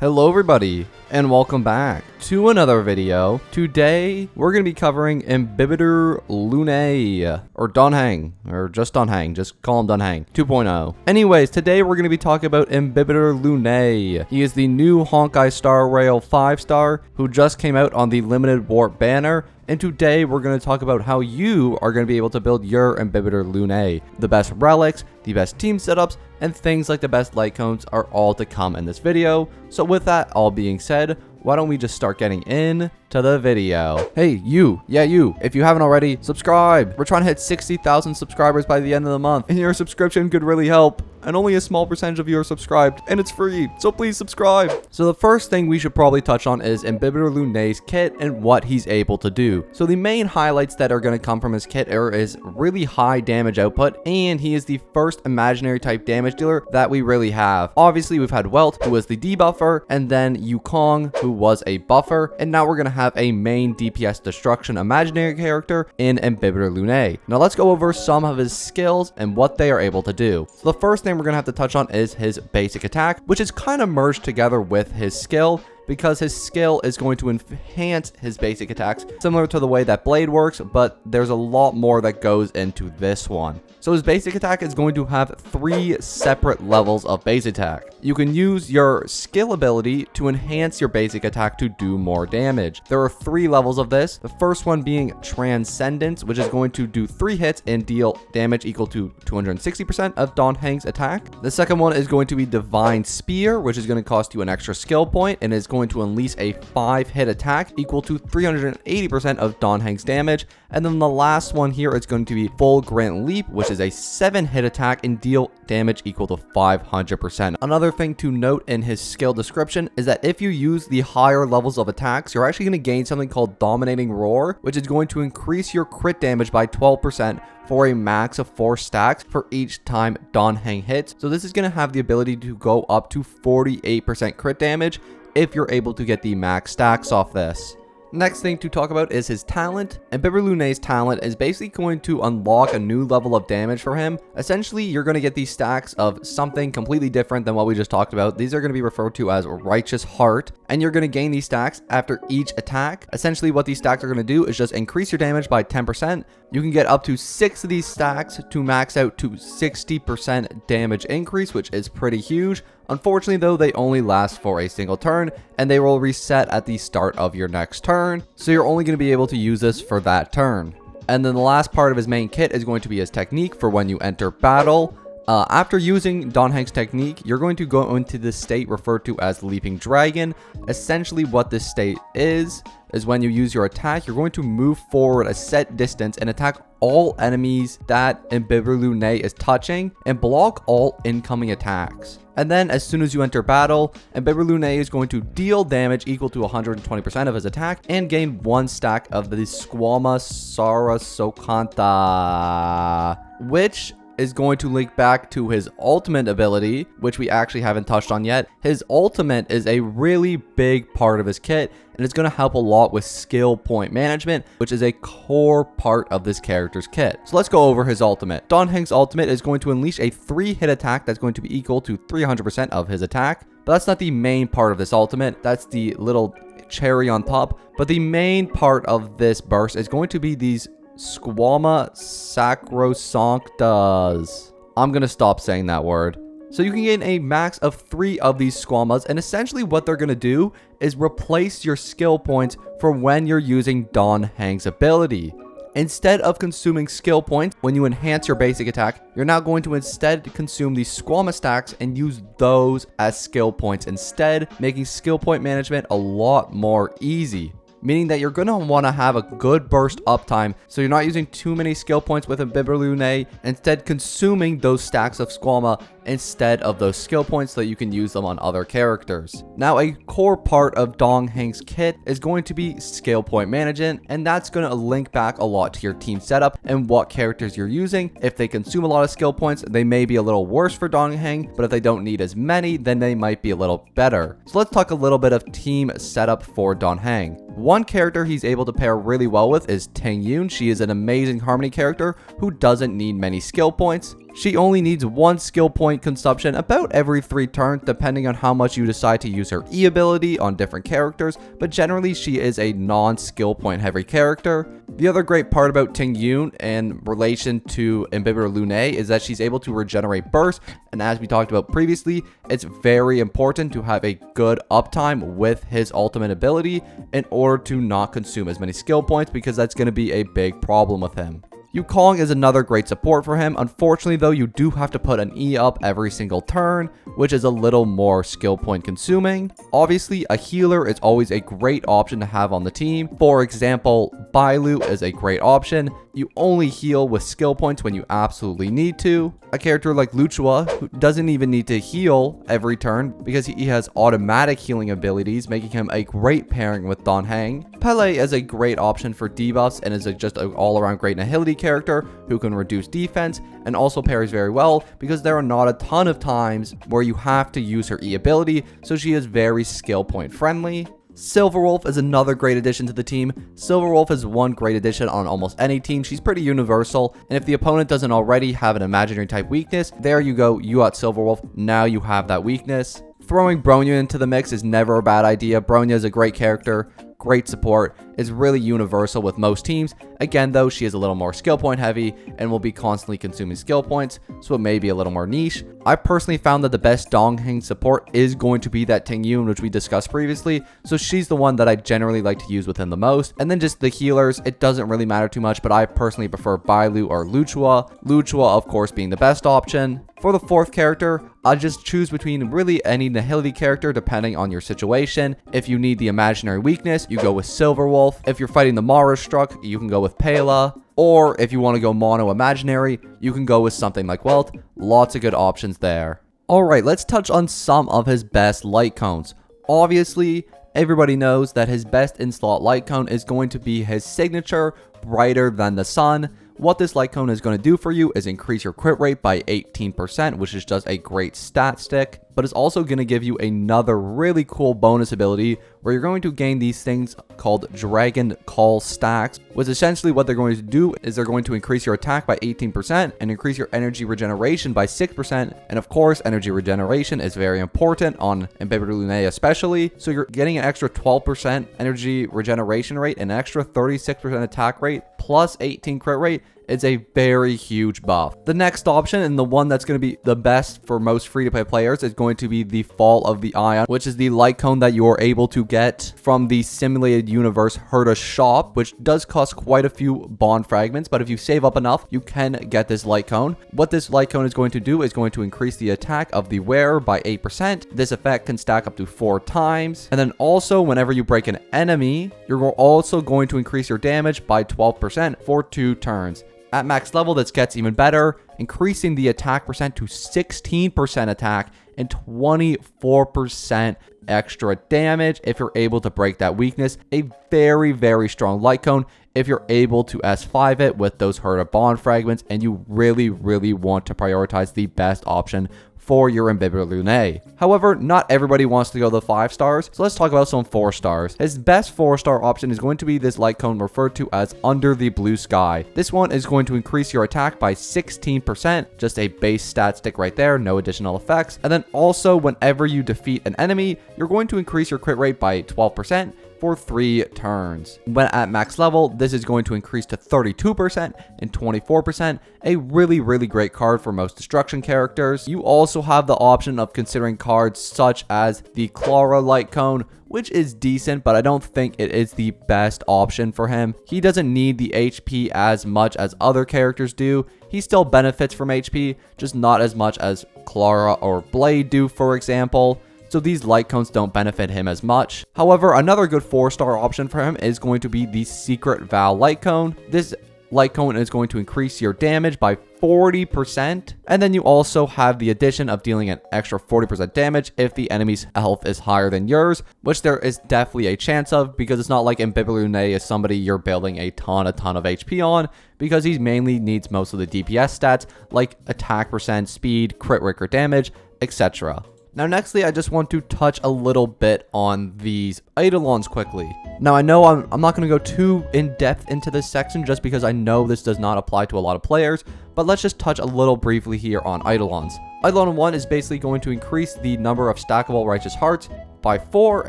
Hello everybody, and welcome back to another video. Today, we're going to be covering IMBIBITOR LUNAE, or Donheng, or just Donheng, just call him Donheng 2.0. Anyways, today we're going to be talking about IMBIBITOR LUNAE. He is the new Honkai Star Rails 5-star, who just came out on the Limited Warp banner. And today we're going to talk about how you are going to be able to build your IMBIBITOR LUNAE. The best relics, the best team setups, and things like the best light cones are all to come in this video. So with that all being said, why don't we just start getting into the video. Hey, you, if you haven't already, subscribe. We're trying to hit 60,000 subscribers by the end of the month, and your subscription could really help. And only a small percentage of you are subscribed, and it's free, so please subscribe. So the first thing we should probably touch on is IMBIBITOR LUNAE's kit and what he's able to do. So the main highlights that are going to come from his kit are his really high damage output, and he is the first imaginary type damage dealer that we really have. Obviously, we've had Welt, who was the debuffer, and then Yukong, who was a buffer, and now we're going to have a main DPS destruction imaginary character in IMBIBITOR LUNAE. Now let's go over some of his skills and what they are able to do. So the first thing we're going to have to touch on is his basic attack, which is kind of merged together with his skill, because his skill is going to enhance his basic attacks, similar to the way that Blade works, but there's a lot more that goes into this one. So his basic attack is going to have 3 separate levels of base attack. You can use your skill ability to enhance your basic attack to do more damage. There are 3 levels of this. The first one being Transcendence, which is going to do 3 hits and deal damage equal to 260% of Donheng's attack. The second one is going to be Divine Spear, which is going to cost you an extra skill point and is going to unleash a 5-hit attack equal to 380% of Donheng's damage. And then the last one here is going to be Full Grant Leap, which is a 7-hit attack and deal damage equal to 500%. Another thing to note in his skill description is that if you use the higher levels of attacks, you're actually going to gain something called Dominating Roar, which is going to increase your crit damage by 12% for a max of 4 stacks for each time Donheng hits. So this is going to have the ability to go up to 48% crit damage if you're able to get the max stacks off this. Next thing to talk about is his talent. IMBIBITOR LUNAE's talent is basically going to unlock a new level of damage for him. Essentially, you're going to get these stacks of something completely different than what we just talked about. These are going to be referred to as Righteous Heart, and you're going to gain these stacks after each attack. Essentially, what these stacks are going to do is just increase your damage by 10%. You can get up to 6 of these stacks to max out to 60% damage increase, which is pretty huge. Unfortunately, though, they only last for a single turn, and they will reset at the start of your next turn, so you're only going to be able to use this for that turn. And then the last part of his main kit is going to be his technique for when you enter battle. After using Donheng's technique, you're going to go into this state referred to as Leaping Dragon. Essentially, what this state is when you use your attack, you're going to move forward a set distance and attack all enemies that IMBIBITOR LUNAE is touching and block all incoming attacks. And then as soon as you enter battle, IMBIBITOR LUNAE is going to deal damage equal to 120% of his attack and gain 1 stack of the Squama Sarasokanta, which is going to link back to his ultimate ability, which we actually haven't touched on yet. His ultimate is a really big part of his kit, and it's going to help a lot with skill point management, which is a core part of this character's kit. So let's go over his ultimate. Donheng's ultimate is going to unleash a 3-hit attack that's going to be equal to 300% of his attack. But that's not the main part of this ultimate. That's the little cherry on top. But the main part of this burst is going to be these Squama Sacrosanctas. I'm gonna stop saying that word. So you can gain a max of 3 of these Squamas, and essentially what they're gonna do is replace your skill points for when you're using Donheng's ability. Instead of consuming skill points when you enhance your basic attack, you're now going to instead consume these Squama stacks and use those as skill points instead, making skill point management a lot more easy. Meaning that you're going to want to have a good burst uptime, so you're not using too many skill points with IMBIBITOR LUNAE, instead consuming those stacks of Squama instead of those skill points so that you can use them on other characters. Now, a core part of Donheng's kit is going to be skill point management, and that's going to link back a lot to your team setup and what characters you're using. If they consume a lot of skill points, they may be a little worse for Donheng, but if they don't need as many, then they might be a little better. So let's talk a little bit of team setup for Donheng. One character he's able to pair really well with is Ting Yun. She is an amazing Harmony character who doesn't need many skill points. She only needs 1 skill point consumption about every 3 turns, depending on how much you decide to use her E ability on different characters, but generally she is a non-skill point heavy character. The other great part about Ting Yun in relation to IMBIBITOR LUNAE is that she's able to regenerate burst, and as we talked about previously, it's very important to have a good uptime with his ultimate ability in order to not consume as many skill points, because that's going to be a big problem with him. Yukong is another great support for him. Unfortunately though, you do have to put an E up every single turn, which is a little more skill point consuming. Obviously, a healer is always a great option to have on the team. For example, Bailu is a great option. You only heal with skill points when you absolutely need to. A character like Luchua, who doesn't even need to heal every turn because he has automatic healing abilities, making him a great pairing with Don Heng. Pele is a great option for debuffs and is just an all-around great nihility character who can reduce defense and also parries very well because there are not a ton of times where you have to use her E ability, so she is very skill point friendly. Silverwolf is another great addition to the team. Silverwolf is one great addition on almost any team. She's pretty universal, and if the opponent doesn't already have an imaginary type weakness, there you go, you got Silverwolf, now you have that weakness. Throwing Bronya into the mix is never a bad idea. Bronya is a great character, great support, is really universal with most teams. Again though, she is a little more skill point heavy and will be constantly consuming skill points, so it may be a little more niche. I personally found that the best Dong Heng support is going to be that Ting Yun, which we discussed previously, so she's the one that I generally like to use with him the most. And then just the healers, it doesn't really matter too much, but I personally prefer Bailu or Luchua. Luchua of course being the best option. For the fourth character, I just choose between really any nihility character depending on your situation. If you need the imaginary weakness, you go with Silverwolf. If you're fighting the Mara Struck, you can go with Pela. Or if you want to go mono imaginary, you can go with something like Welt. Lots of good options there. Alright, let's touch on some of his best light cones. Obviously, everybody knows that his best in-slot light cone is going to be his signature, Brighter Than the Sun. What this light cone is going to do for you is increase your crit rate by 18%, which is just a great stat stick, but it's also going to give you another really cool bonus ability where you're going to gain these things called Dragon Call stacks, which essentially what they're going to do is they're going to increase your attack by 18% and increase your energy regeneration by 6%. And of course, energy regeneration is very important on IMBIBITOR LUNAE especially. So you're getting an extra 12% energy regeneration rate, an extra 36% attack rate, plus 18 crit rate. It's a very huge buff. The next option, and the one that's going to be the best for most free-to-play players, is going to be the Fall of the Ion, which is the light cone that you are able to get from the Simulated Universe Herta shop, which does cost quite a few bond fragments, but if you save up enough, you can get this light cone. What this light cone is going to do is going to increase the attack of the wearer by 8%. This effect can stack up to 4 times. And then also, whenever you break an enemy, you're also going to increase your damage by 12% for 2 turns. At max level, this gets even better, increasing the attack percent to 16% attack and 24% extra damage if you're able to break that weakness. A very, very strong light cone if you're able to S5 it with those Herta bond fragments and you really, really want to prioritize the best option for your IMBIBITOR LUNAE. However, not everybody wants to go the 5 stars, so let's talk about some 4 stars. His best 4-star option is going to be this light cone referred to as Under the Blue Sky. This one is going to increase your attack by 16%, just a base stat stick right there, no additional effects. And then also, whenever you defeat an enemy, you're going to increase your crit rate by 12%. For 3 turns. When at max level, this is going to increase to 32% and 24%. A really, really great card for most destruction characters. You also have the option of considering cards such as the Clara Light Cone, which is decent, but I don't think it is the best option for him. He doesn't need the HP as much as other characters do. He still benefits from HP, just not as much as Clara or Blade do, for example. So these light cones don't benefit him as much. However, another good 4-star option for him is going to be the Secret Vow Light Cone. This light cone is going to increase your damage by 40%. And then you also have the addition of dealing an extra 40% damage if the enemy's health is higher than yours, which there is definitely a chance of because it's not like IMBIBITOR LUNAE is somebody you're building a ton of HP on, because he mainly needs most of the DPS stats like attack percent, speed, crit rate or damage, etc. Now, nextly, I just want to touch a little bit on these Eidolons quickly. Now, I know I'm not going to go too in-depth into this section just because I know this does not apply to a lot of players, but let's just touch a little briefly here on Eidolons. Eidolon 1 is basically going to increase the number of stackable righteous hearts by 4,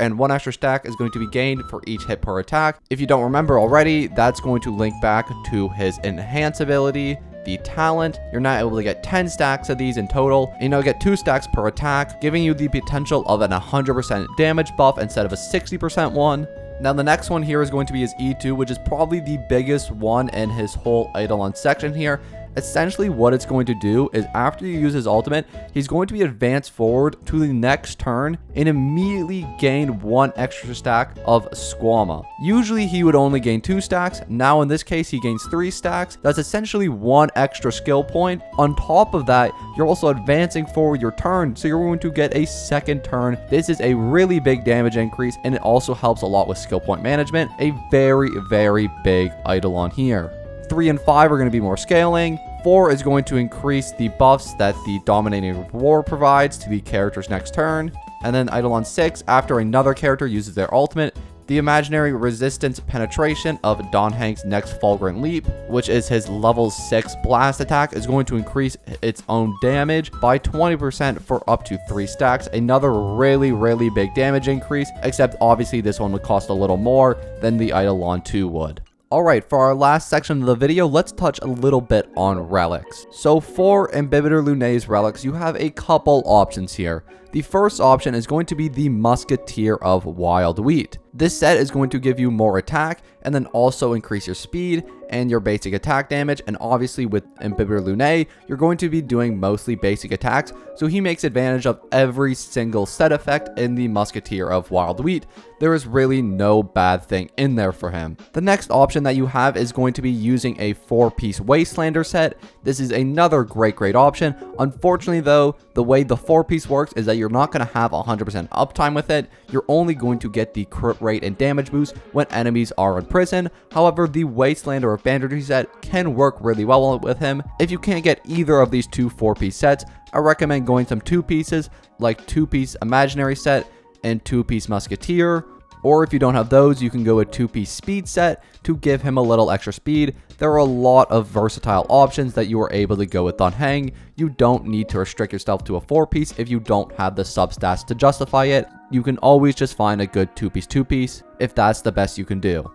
and 1 extra stack is going to be gained for each hit per attack. If you don't remember already, that's going to link back to his enhance ability, the talent. You're now able to get 10 stacks of these in total. You know, get 2 stacks per attack, giving you the potential of an 100% damage buff instead of a 60% one. Now, the next one here is going to be his E2, which is probably the biggest one in his whole Eidolon section here. Essentially, what it's going to do is after you use his ultimate, he's going to be advanced forward to the next turn and immediately gain 1 extra stack of Squama. Usually, he would only gain 2 stacks. Now, in this case, he gains 3 stacks. That's essentially 1 extra skill point. On top of that, you're also advancing forward your turn, so you're going to get a second turn. This is a really big damage increase, and it also helps a lot with skill point management. A very, very big Eidolon here. 3 and 5 are going to be more scaling. 4 is going to increase the buffs that the Dominating War provides to the character's next turn. And then Eidolon 6, after another character uses their ultimate, the imaginary resistance penetration of Don Heng's next Fulgurant Leap, which is his level 6 blast attack, is going to increase its own damage by 20% for up to 3 stacks. Another really, really big damage increase, except obviously this one would cost a little more than the Eidolon 2 would. Alright, for our last section of the video, let's touch a little bit on relics. So for IMBIBITOR LUNAE's relics, you have a couple options here. The first option is going to be the Musketeer of Wild Wheat. This set is going to give you more attack and then also increase your speed and your basic attack damage. And obviously with IMBIBITOR LUNAE, you're going to be doing mostly basic attacks. So he makes advantage of every single set effect in the Musketeer of Wild Wheat. There is really no bad thing in there for him. The next option that you have is going to be using a 4-piece Wastelander set. This is another great option. Unfortunately though, the way the 4-piece works is that you're not going to have 100% uptime with it. You're only going to get the crit rate and damage boost when enemies are in prison. However, the Wastelander or Banditry set can work really well with him. If you can't get either of these 2 4-piece sets, I recommend going some 2 pieces like 2-piece Imaginary set and 2-piece Musketeer. Or if you don't have those, you can go a 2-piece speed set to give him a little extra speed. There are a lot of versatile options that you are able to go with on Heng. You don't need to restrict yourself to a 4-piece if you don't have the substats to justify it. You can always just find a good 2-piece if that's the best you can do.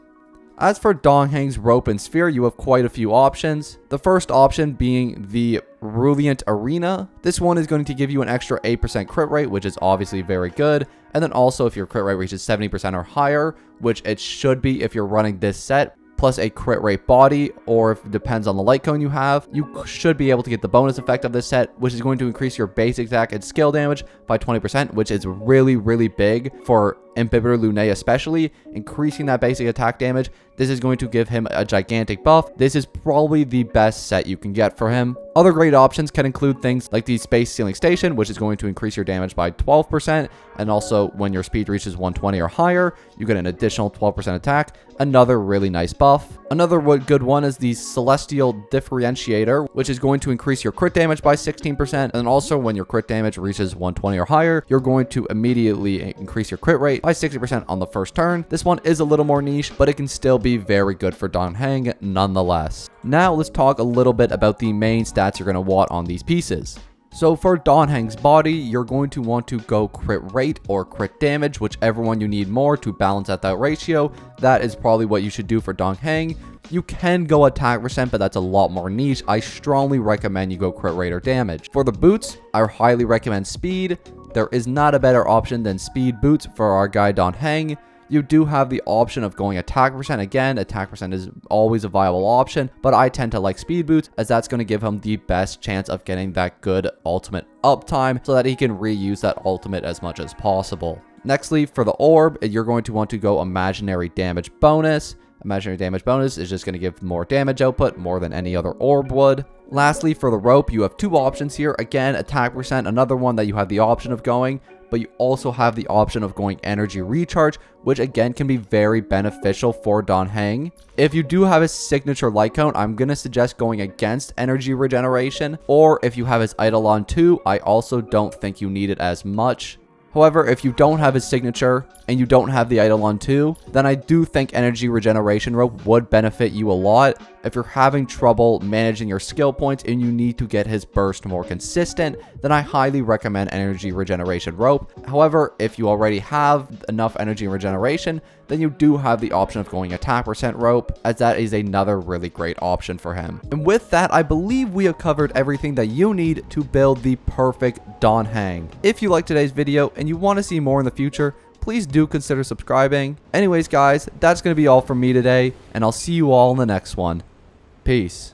As for Don Heng's Rope and Sphere, you have quite a few options. The first option being the Reliant Arena. This one is going to give you an extra 8% crit rate, which is obviously very good. And then also if your crit rate reaches 70% or higher, which it should be if you're running this set, plus a crit rate body, or if it depends on the light cone you have, you should be able to get the bonus effect of this set, which is going to increase your basic attack and skill damage by 20%, which is really big for IMBIBITOR LUNAE especially. Increasing that basic attack damage, this is going to give him a gigantic buff. This is probably the best set you can get for him. Other great options can include things like the Space Ceiling Station, which is going to increase your damage by 12%, and also when your speed reaches 120 or higher, you get an additional 12% attack. Another really nice buff. Another good one is the Celestial Differentiator, which is going to increase your crit damage by 16%, and also when your crit damage reaches 120 or higher, you're going to immediately increase your crit rate by 60% on the first turn. This one is a little more niche, but it can still be very good for Don Heng nonetheless. Now let's talk a little bit about the main stats you're going to want on these pieces. So for Don Heng's body, you're going to want to go crit rate or crit damage, whichever one you need more to balance out that ratio. That is probably what you should do for Don Heng. You can go attack percent, but that's a lot more niche. I strongly recommend you go crit rate or damage. For the boots, I highly recommend speed. There is not a better option than speed boots for our guy Don Heng. You do have the option of going attack percent. Again, attack percent is always a viable option, but I tend to like speed boots as that's going to give him the best chance of getting that good ultimate uptime so that he can reuse that ultimate as much as possible. Nextly, for the orb, you're going to want to go imaginary damage bonus. Imaginary damage bonus is just going to give more damage output, more than any other orb would. Lastly, for the rope, you have 2 options here. Again, attack percent, another one that you have the option of going, but you also have the option of going energy recharge, which again can be very beneficial for Dan Heng. If you do have his signature light count, I'm going to suggest going against energy regeneration, or if you have his Eidolon 2, I also don't think you need it as much. However, if you don't have his signature and you don't have the Eidolon 2, then I do think energy regeneration rope would benefit you a lot. If you're having trouble managing your skill points and you need to get his burst more consistent, then I highly recommend energy regeneration rope. However, if you already have enough energy regeneration, then you do have the option of going attack percent rope, as that is another really great option for him. And with that, I believe we have covered everything that you need to build the perfect Dan Heng. If you liked today's video and you want to see more in the future, please do consider subscribing. Anyways guys, that's going to be all from me today, and I'll see you all in the next one. Peace.